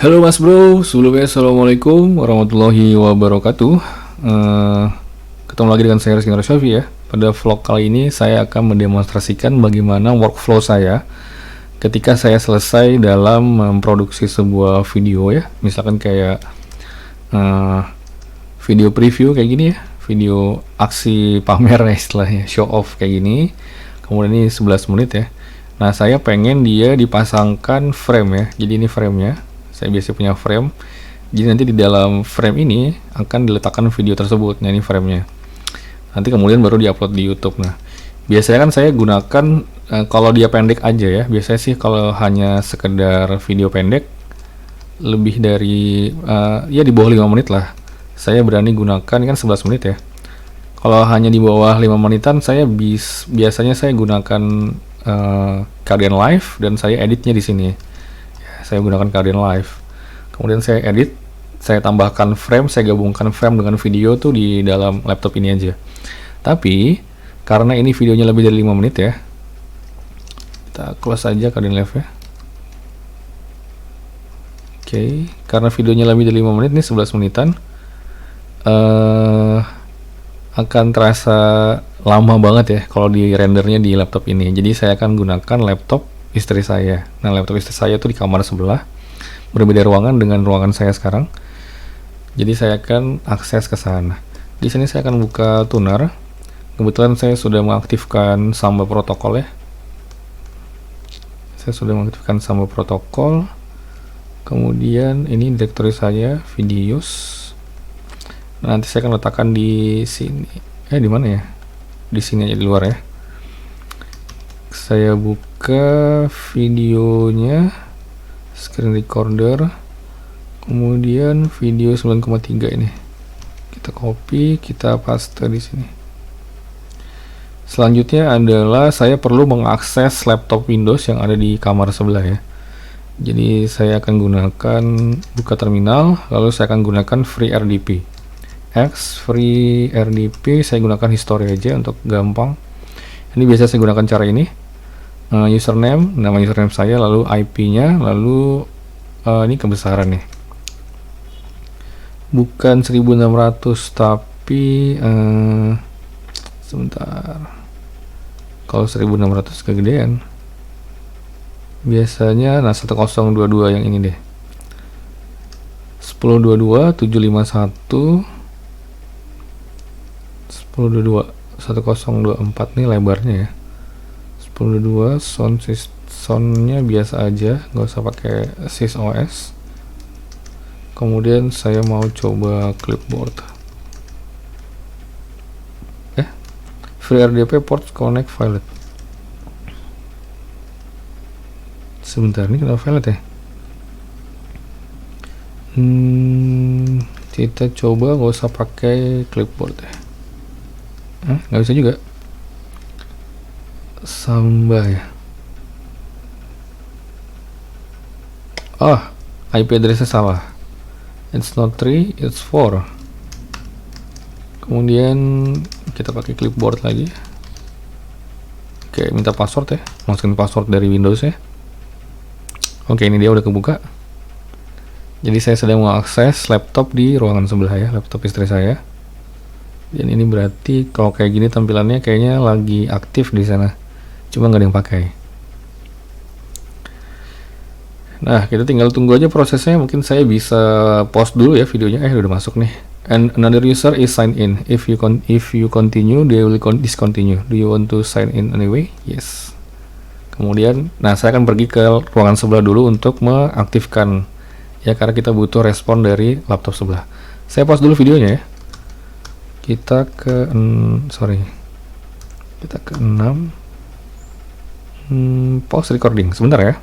Halo Mas Bro, sebelumnya Assalamualaikum warahmatullahi wabarakatuh. Eh, Ketemu lagi dengan saya Rizky Syafi ya. Pada vlog kali ini saya akan mendemonstrasikan bagaimana workflow saya ketika saya selesai dalam memproduksi sebuah video ya. Misalkan kayak eh, video preview kayak gini ya, video aksi pamer ya istilahnya, show off kayak gini. Kemudian ini 11 menit ya. Nah, saya pengen dia dipasangkan frame ya. Jadi ini framenya. Saya biasa punya frame. Jadi nanti di dalam frame ini akan diletakkan video tersebut. Nah, ini framenya. Nanti kemudian baru diupload di YouTube. Nah, biasanya kan saya gunakan kalau dia pendek aja ya. Biasanya sih kalau hanya sekedar video pendek lebih dari ya di bawah 5 menit lah. Saya berani gunakan kan 11 menit ya. Kalau hanya di bawah 5 menitan saya biasanya saya gunakan Kdenlive Live dan saya editnya di sini. Saya gunakan Kdenlive Live. Kemudian saya edit, saya tambahkan frame, saya gabungkan frame dengan video tuh di dalam laptop ini aja. Tapi karena ini videonya lebih dari 5 menit ya, kita close aja Kdenlive ya. Oke, karena videonya lebih dari 5 menit, ini 11 menitan, akan terasa lama banget ya kalau di rendernya di laptop ini. Jadi saya akan gunakan laptop istri saya. Nah, laptop istri saya tuh di kamar sebelah, berbeda ruangan dengan ruangan saya sekarang. Jadi saya akan akses ke sana. Di sini saya akan buka tuner. Kebetulan saya sudah mengaktifkan Samba protokol ya. Saya sudah mengaktifkan Samba protokol. Kemudian ini direktori saya, videos. Nah, nanti saya akan letakkan di sini. Di mana ya? Di sini aja di luar ya. Saya buka videonya, screen recorder, kemudian video 9,3 ini. Kita copy, kita paste di sini. Selanjutnya adalah saya perlu mengakses laptop Windows yang ada di kamar sebelah ya. Jadi saya akan gunakan buka terminal, lalu saya akan gunakan FreeRDP. FreeRDP saya gunakan history aja untuk gampang. Ini biasa saya gunakan cara ini. Username, nama username saya, lalu IP-nya, lalu ini kebesaran nih. Bukan 1600 tapi sebentar. Kalau 1600 kegedean. Biasanya 1022 yang ini deh. 1022 751 1022 1024 nih lebarnya ya. 1022 soundnya biasa aja, nggak usah pakai sysOS. Kemudian saya mau coba clipboard. FreeRDP port connect valid. Sebentar, ini kenapa valid ya? Kita coba nggak usah pakai clipboard ya. Nggak bisa juga. Samba ya. IP addressnya salah. It's not 3, it's 4. Kemudian kita pakai clipboard lagi. Oke, minta password ya. Masukin password dari Windows ya. Oke, ini dia udah kebuka. Jadi saya sedang mengakses laptop di ruangan sebelah ya, laptop istri saya. Dan ini berarti kalau kayak gini tampilannya kayaknya lagi aktif di sana. Cuma nggak ada yang pakai. Nah, kita tinggal tunggu aja prosesnya. Mungkin saya bisa pause dulu ya videonya. Udah masuk nih. And another user is signed in. If you continue, they will discontinue. Do you want to sign in anyway? Yes. Kemudian, nah saya akan pergi ke ruangan sebelah dulu untuk mengaktifkan ya, karena kita butuh respon dari laptop sebelah. Saya pause dulu videonya ya. Kita ke 6. Pause recording sebentar ya.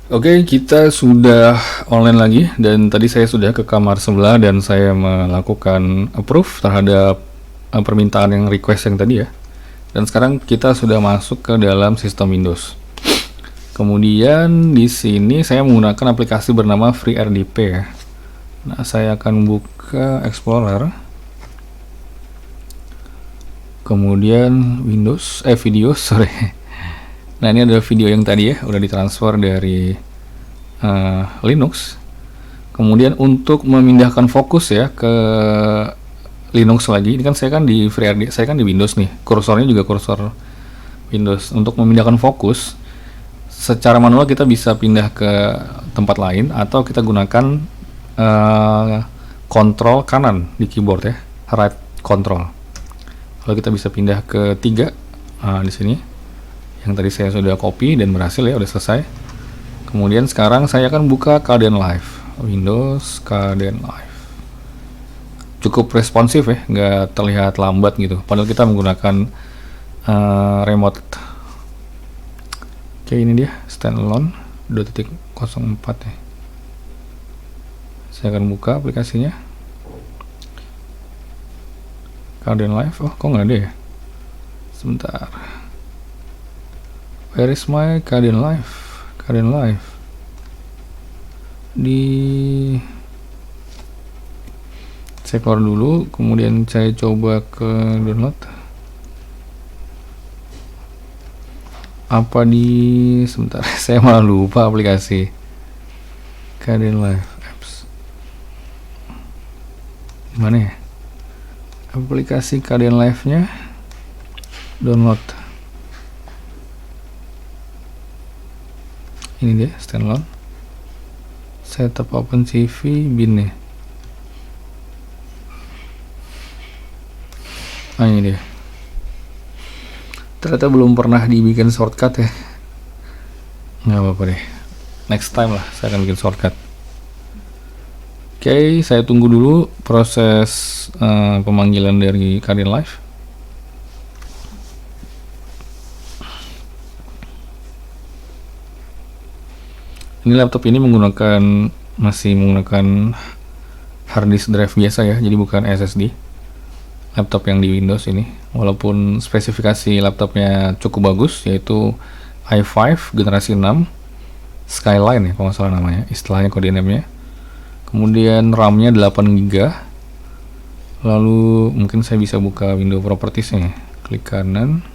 Oke, kita sudah online lagi dan tadi saya sudah ke kamar sebelah dan saya melakukan approve terhadap permintaan yang request yang tadi ya. Dan sekarang kita sudah masuk ke dalam sistem Windows. Kemudian di sini saya menggunakan aplikasi bernama FreeRDP ya. Nah, saya akan buka Explorer. Kemudian Windows, video, sorry. Nah, ini adalah video yang tadi ya, udah ditransfer dari Linux. Kemudian untuk memindahkan fokus ya ke Linux lagi, ini kan saya kan di FreeRD, saya kan di Windows nih, kursornya juga kursor Windows. Untuk memindahkan fokus secara manual kita bisa pindah ke tempat lain atau kita gunakan kontrol kanan di keyboard ya, right control. Lalu kita bisa pindah ke 3 di sini. Yang tadi saya sudah copy dan berhasil ya, udah selesai. Kemudian sekarang saya akan buka Kdenlive Live, Windows Kdenlive Live. Cukup responsif ya, nggak terlihat lambat gitu. Padahal kita menggunakan remote. Oke, ini dia standalone 2.04 ya. Saya akan buka aplikasinya. Kdenlive, oh kok nggak ada ya? Sebentar. Where is my Kdenlive? Kdenlive di, saya keluar dulu, kemudian saya coba ke download. Apa di, sebentar, saya malah lupa aplikasi Kdenlive apps. Mana ya? Aplikasi Kdenlive nya download. Ini dia standalone. Setup OpenCV bin ya. Ini dia. Ternyata belum pernah dibikin shortcut ya. Nggak apa-apa deh. Next time lah saya akan bikin shortcut. Oke, saya tunggu dulu proses pemanggilan dari Kdenlive. Ini laptop ini masih menggunakan harddisk drive biasa ya, jadi bukan SSD. Laptop yang di Windows ini, walaupun spesifikasi laptopnya cukup bagus, yaitu i5 generasi 6 Skyline ya kalau nggak salah namanya, istilahnya kode name-nya. Kemudian RAM-nya 8GB. Lalu mungkin saya bisa buka window properties-nya. Klik kanan.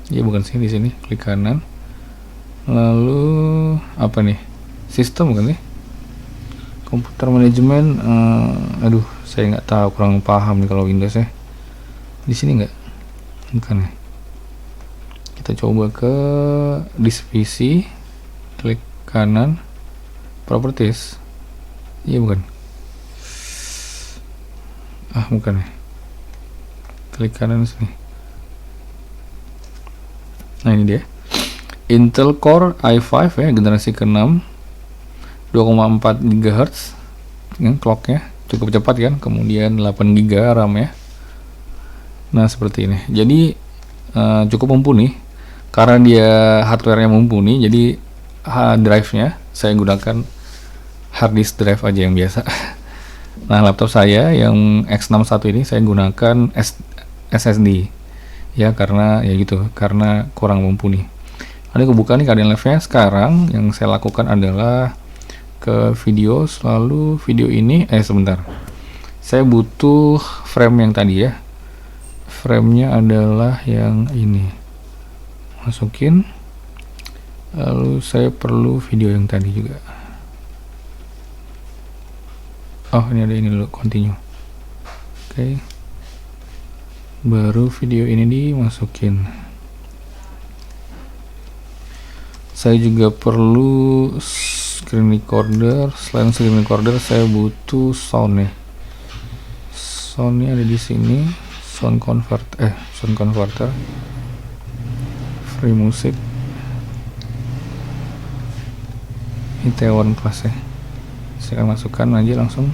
Ya bukan sih, di sini klik kanan. Lalu apa nih, sistem kan nih, komputer manajemen. Aduh, saya nggak tahu, kurang paham nih kalau Windows ya. Di sini nggak, bukan ya. Kita coba ke disk PC, klik kanan, properties. Iya bukan, bukan ya. Klik kanan sini. Nah ini dia. Intel Core i5 ya, generasi ke-6, 2,4 GHz yang clocknya cukup cepat kan. Kemudian 8 GB RAM ya. Nah seperti ini. Jadi cukup mumpuni karena dia hardware-nya mumpuni. Jadi drive-nya saya gunakan hard disk drive aja yang biasa. Nah laptop saya yang X61 ini saya gunakan SSD ya, karena ya gitu, karena kurang mumpuni. Ada kebuka nih Kdenlive-nya. Sekarang yang saya lakukan adalah ke video, selalu video ini sebentar, saya butuh frame yang tadi ya. Frame-nya adalah yang ini, masukin. Lalu saya perlu video yang tadi juga. Oh ini ada ini dulu, continue. Oke. Baru video ini dimasukin. Saya juga perlu screen recorder. Selain screen recorder, saya butuh sound ya. Soundnya ada di sini. Sound converter. Free music. Ini T1 Plus ya. Saya akan masukkan aja langsung.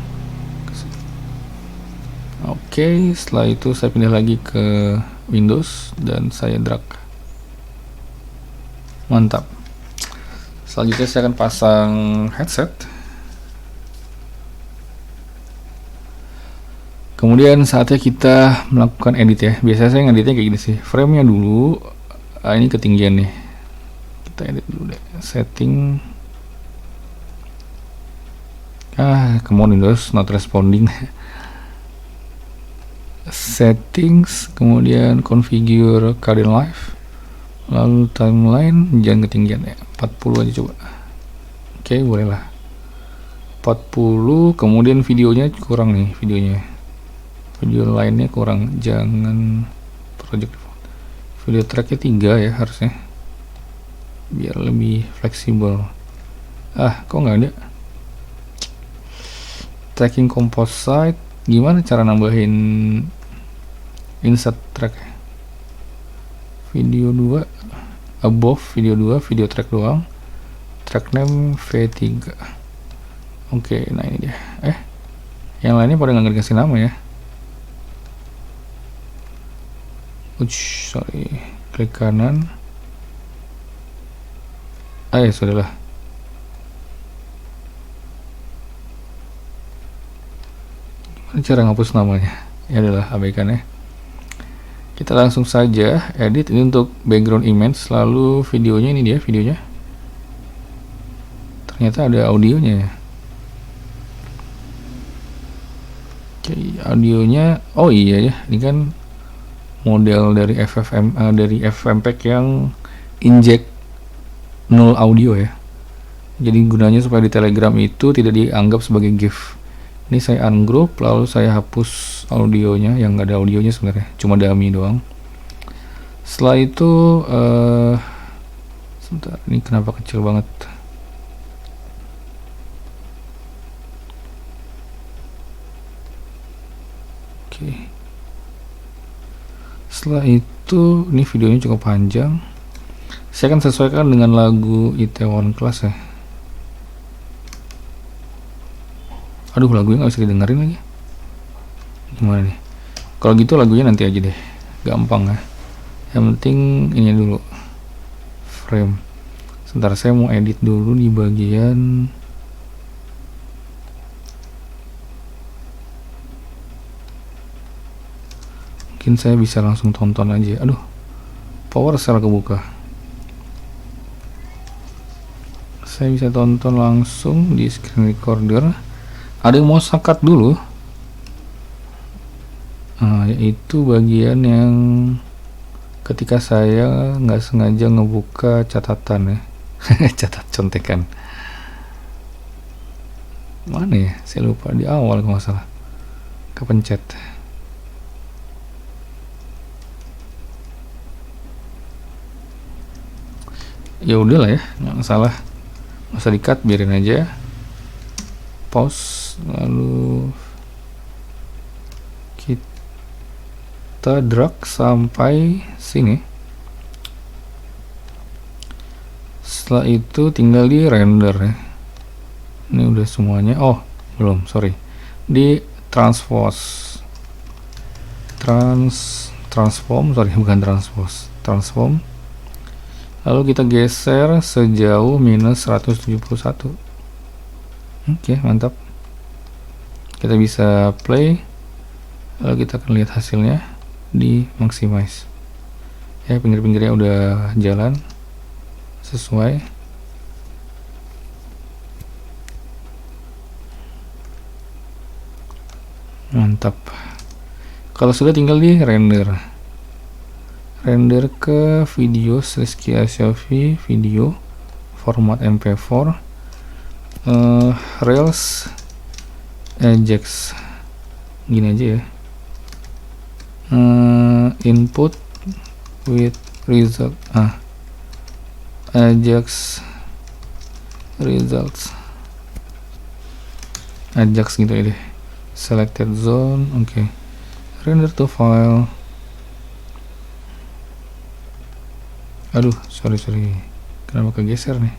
Oke, setelah itu saya pindah lagi ke Windows dan saya drag. Mantap. Selanjutnya saya akan pasang headset. Kemudian saatnya kita melakukan edit ya. Biasanya saya ngeditnya kayak gini sih. Frame-nya dulu. Ini ketinggian nih. Kita edit dulu deh. Setting. Come on Windows, not responding. Settings. Kemudian configure Kdenlive. Lalu timeline, jangan ketinggian ya, 40 aja coba. Oke, bolehlah 40. Kemudian videonya kurang nih, video lainnya kurang, jangan project video tracknya 3 ya harusnya, biar lebih fleksibel. Kok nggak ada tracking composite? Gimana cara nambahin insert track? Video 2 above, video 2 video track doang, track name V3. Oke, nah ini dia. Yang lainnya pada nggak dikasih nama ya. Sorry, klik kanan. Ya sudahlah. Gimana cara ngapus namanya? Ya adalah abaikan ya. Kita langsung saja edit. Ini untuk background image. Lalu videonya, ini dia videonya. Ternyata ada audionya ya. Oke, audionya. Oh iya ya, ini kan model dari dari FFmpeg yang inject null audio ya. Jadi gunanya supaya di Telegram itu tidak dianggap sebagai GIF. Ini saya ungroup, lalu saya hapus audionya yang nggak ada audionya sebenarnya, cuma dummy doang. Setelah itu sebentar, ini kenapa kecil banget? Oke. Setelah itu, ini videonya cukup panjang. Saya akan sesuaikan dengan lagu Itaewon Class ya. Aduh, lagunya nggak bisa didengerin lagi. Gimana nih? Kalau gitu lagunya nanti aja deh, gampang ya. Yang penting ini dulu, frame. Sebentar, saya mau edit dulu di bagian mungkin saya bisa langsung tonton aja. Aduh, PowerShell kebuka. Saya bisa tonton langsung di screen recorder. Ada yang mau sekat dulu, yaitu bagian yang ketika saya nggak sengaja ngebuka catatan ya. Catat contekan mana ya, saya lupa di awal kalau nggak salah kepencet. Ya udahlah ya, nggak salah, nggak usah di-cut, biarin aja. Pause, lalu kita drag sampai sini. Setelah itu tinggal di render ya. Ini udah semuanya. Oh belum, sorry, di transform, sorry bukan transform. Lalu kita geser sejauh minus 171. Oke, mantap. Kita bisa play, lalu kita akan lihat hasilnya di maximize ya. Pinggir-pinggirnya udah jalan sesuai. Mantap. Kalau sudah, tinggal di render ke video Rizky Asyafi, video format MP4, Rails Ajax, gini aja ya. Input with result, Ajax results, Ajax gitu ya deh. Selected zone, oke. Render to file. Aduh, sorry, kenapa kegeser nih?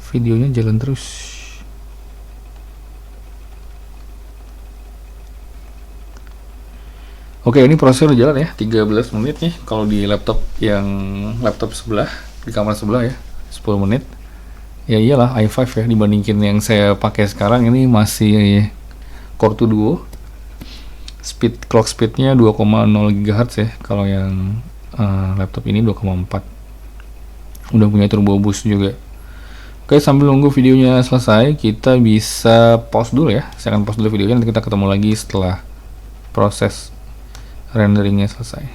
Videonya jalan terus. Oke, ini proses udah jalan ya, 13 menit nih. Kalau di laptop sebelah, di kamar sebelah ya, 10 menit. Ya iyalah, i5 ya, dibandingin yang saya pakai sekarang ini masih Core 2 Duo. Clock speednya 2,0 GHz ya. Kalau yang laptop ini 2,4. Udah punya turbo boost juga. Oke, sambil nunggu videonya selesai, kita bisa pause dulu ya. Saya akan pause dulu videonya, nanti kita ketemu lagi setelah proses renderingnya selesai.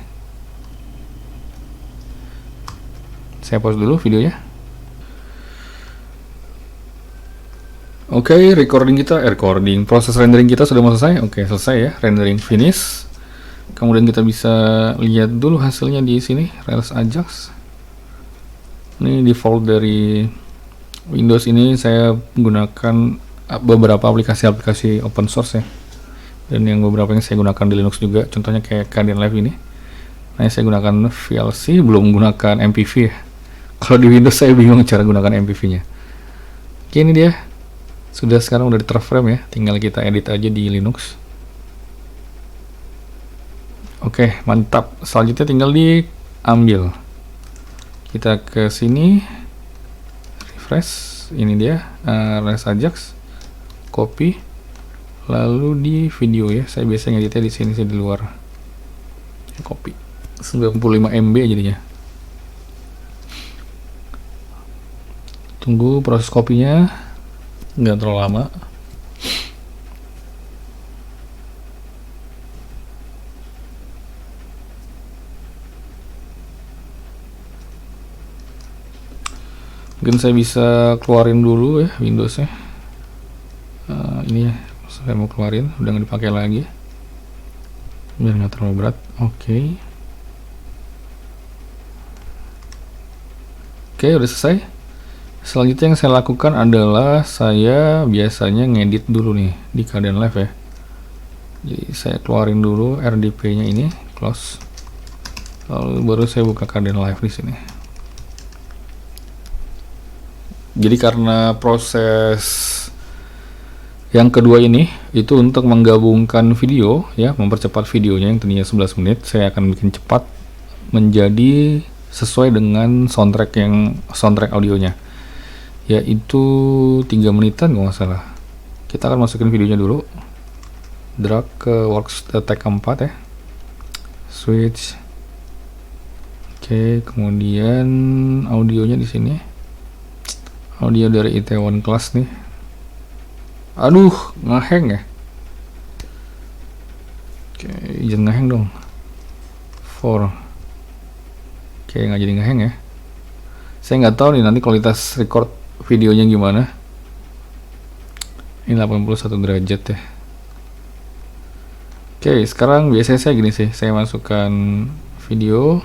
Saya pause dulu videonya. Oke, proses rendering kita sudah mau selesai. Oke, selesai ya, rendering finish. Kemudian kita bisa lihat dulu hasilnya di sini, Rails Ajax. Ini default dari Windows ini saya menggunakan beberapa aplikasi open source ya. Dan yang beberapa yang saya gunakan di Linux juga, contohnya kayak Kdenlive ini. Nah, saya gunakan VLC, belum menggunakan MPV ya. Kalau di Windows saya bingung cara gunakan MPV-nya. Oke, ini dia. Sudah sekarang udah terframe ya, tinggal kita edit aja di Linux. Oke, mantap. Selanjutnya tinggal diambil. Kita ke sini, refresh. Ini dia, Rails Ajax. Copy. Lalu di video ya, saya biasanya ngeditnya di sini, saya di luar. Copy. 95 MB jadinya. Tunggu proses kopinya, nggak terlalu lama. Mungkin saya bisa keluarin dulu ya Windowsnya. Ini ya, saya mau keluarin, udah nggak dipakai lagi biar nggak terlalu berat. Oke, udah selesai. Selanjutnya yang saya lakukan adalah saya biasanya ngedit dulu nih di Kdenlive ya. Jadi saya keluarin dulu RDP-nya ini, close. Lalu baru saya buka Kdenlive di sini. Jadi karena proses yang kedua ini itu untuk menggabungkan video ya, mempercepat videonya yang tadinya 11 menit, saya akan bikin cepat menjadi sesuai dengan soundtrack audionya, yaitu 3 menitan kalau nggak salah. Kita akan masukin videonya dulu, drag ke works tag 4 ya, switch. Oke, kemudian audionya di sini, audio dari Itaewon Class nih. Aduh, ngehang ya. Oke, jangan ngehang dong. 4. Oke, nggak jadi ngehang ya. Saya nggak tahu nih nanti kualitas record videonya gimana. Ini 81 derajat ya. Oke, sekarang biasanya saya gini sih, saya masukkan video,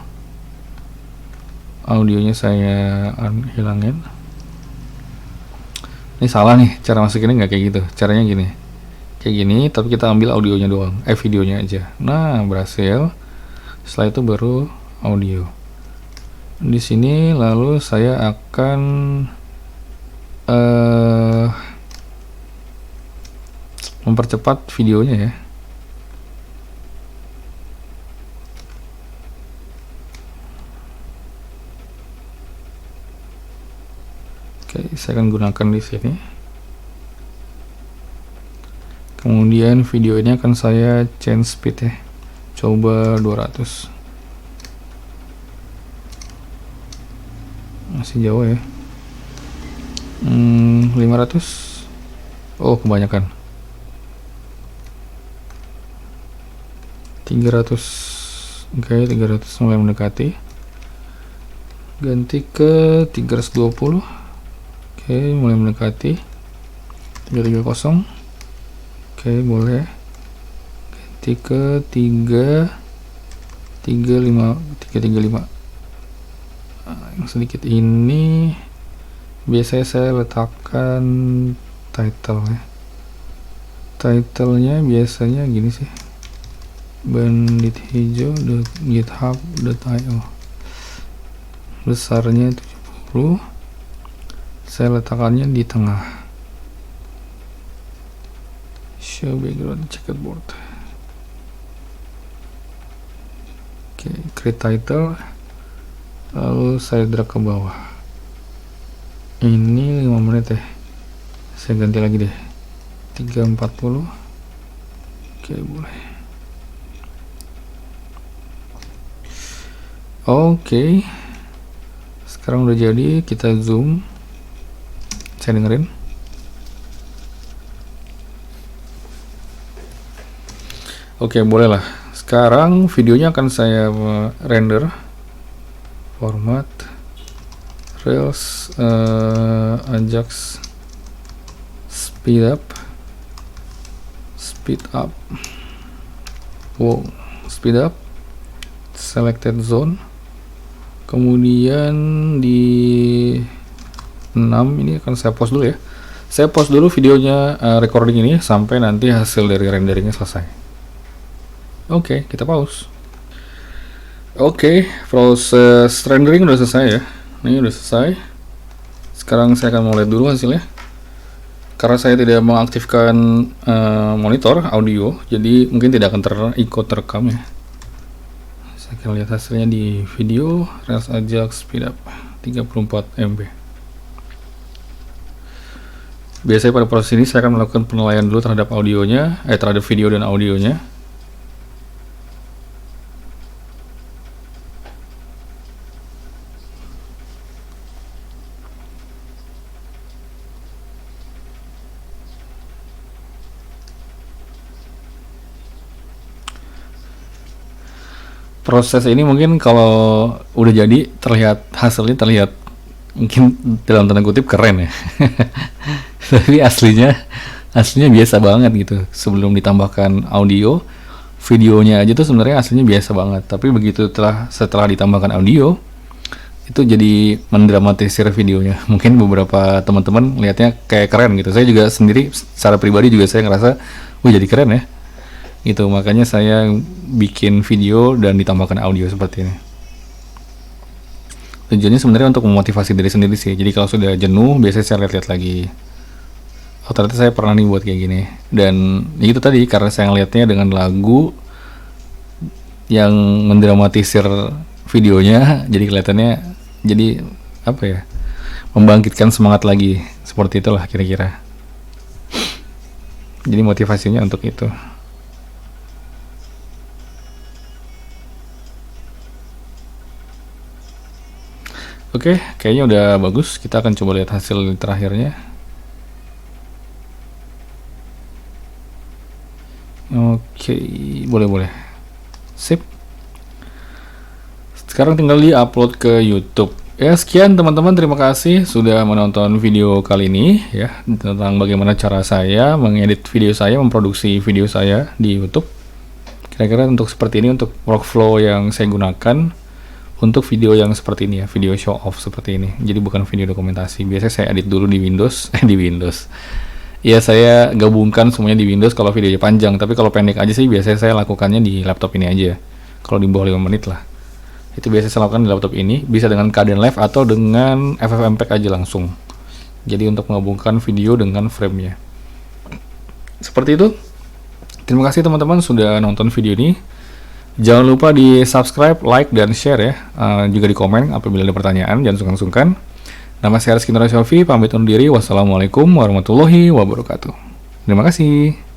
audionya saya hilangin. Ini salah nih, cara masukinnya nggak kayak gitu. Caranya gini, kayak gini, tapi kita ambil audionya doang, videonya aja. Nah, berhasil. Setelah itu baru audio. Di sini lalu saya akan mempercepat videonya ya. Oke, saya akan gunakan di sini. Kemudian video ini akan saya change speed ya. Coba 200. Masih jauh ya. 500. Oh, kebanyakan. 300. Oke, 300 mulai mendekati. Ganti ke 320. Oke, mulai mendekati 330. Oke, boleh. Ganti ke 335. Yang sedikit ini biasanya saya letakkan title ya. Titlenya biasanya gini sih, bandit hijau.github.io, besarnya 70. Saya letakkannya di tengah. Show background checkerboard. Oke, create title. Lalu saya drag ke bawah. Ini 5 menit ya. Saya ganti lagi deh, 340. Oke, boleh. Oke, sekarang udah jadi. Kita zoom. Saya dengerin. Oke, boleh lah. Sekarang videonya akan saya render. Format. Rails Ajax speed up. Wow, speed up, selected zone. Kemudian di 6 ini akan saya pause dulu ya. Saya pause dulu videonya, recording ini sampai nanti hasil dari renderingnya selesai. Oke, kita pause. Oke, proses rendering udah selesai ya. Ini udah selesai. Sekarang saya akan mau lihat dulu hasilnya. Karena saya tidak mengaktifkan monitor audio, jadi mungkin tidak akan ikut terekam ya. Saya akan lihat hasilnya di video Rails Ajax speed up 34 MB. Biasanya pada proses ini saya akan melakukan penilaian dulu terhadap audionya, terhadap video dan audionya. Proses ini mungkin kalau udah jadi hasilnya terlihat mungkin dalam tanda kutip keren ya. Tapi aslinya biasa banget gitu. Sebelum ditambahkan audio, videonya aja tuh sebenarnya aslinya biasa banget. Tapi begitu setelah ditambahkan audio, itu jadi mendramatisir videonya. Mungkin beberapa teman-teman lihatnya kayak keren gitu. Saya juga sendiri secara pribadi juga saya ngerasa, wah jadi keren ya. Itu makanya saya bikin video dan ditambahkan audio seperti ini. Tujuannya sebenarnya untuk memotivasi diri sendiri sih. Jadi kalau sudah jenuh, biasanya saya lihat-lihat lagi. Oh ternyata saya pernah nih buat kayak gini. Dan itu tadi karena saya ngeliatnya dengan lagu yang mendramatisir videonya, jadi kelihatannya jadi apa ya? Membangkitkan semangat lagi. Seperti itulah kira-kira. Jadi motivasinya untuk itu. Oke, kayaknya udah bagus. Kita akan coba lihat hasil terakhirnya. Oke, boleh. Sip. Sekarang tinggal di-upload ke YouTube. Ya, sekian teman-teman. Terima kasih sudah menonton video kali ini ya, tentang bagaimana cara saya mengedit video saya, memproduksi video saya di YouTube. Kira-kira untuk seperti ini, untuk workflow yang saya gunakan untuk video yang seperti ini ya, video show off seperti ini. Jadi bukan video dokumentasi. Biasanya saya edit dulu di Windows, Ya saya gabungkan semuanya di Windows kalau videonya panjang, tapi kalau pendek aja sih biasanya saya lakukannya di laptop ini aja. Kalau di bawah 5 menit lah. Itu biasanya saya lakukan di laptop ini, bisa dengan Kdenlive atau dengan FFmpeg aja langsung. Jadi untuk menggabungkan video dengan frame-nya. Seperti itu. Terima kasih teman-teman sudah nonton video ini. Jangan lupa di subscribe, like, dan share ya. Juga di komen apabila ada pertanyaan, jangan sungkan-sungkan. Nama saya Rizky Nurasyofi, pamit undur diri. Wassalamualaikum warahmatullahi wabarakatuh. Terima kasih.